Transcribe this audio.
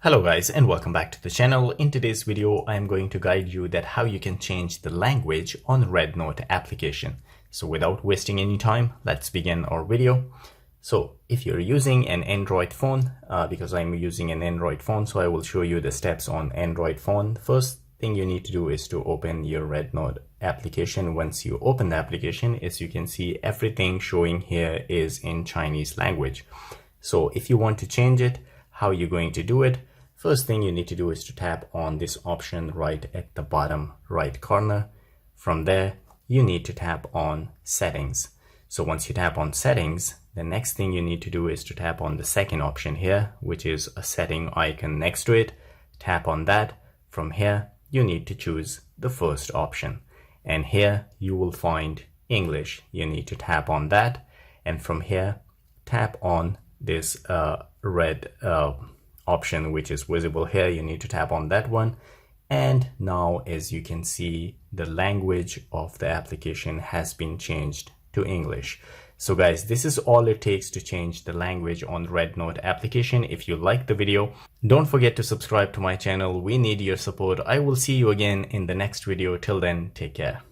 Hello guys and welcome back to the channel. In today's video I am going to guide you that how you can change the language on Rednote application. So without wasting any time, let's begin our video. So if you're using an Android phone, because I'm using an Android phone, so I will show you the steps on Android phone. The first thing you need to do is to open your Rednote application. Once you open the application, as you can see, everything showing here is in Chinese language. So if you want to change it, how are you going to do it? First thing you need to do is to tap on this option right at the bottom right corner. From there, you need to tap on settings. So once you tap on settings, the next thing you need to do is to tap on the second option here, which is a setting icon next to it. Tap on that. From here, you need to choose the first option. And here you will find English. You need to tap on that. And from here, tap on this red option which is visible here. You need to tap on that one, and now as you can see, the language of the application has been changed to English. So guys, this is all it takes to change the language on Rednote application. If you like the video, don't forget to subscribe to my channel. We need your support. I will see you again in the next video. Till then, take care.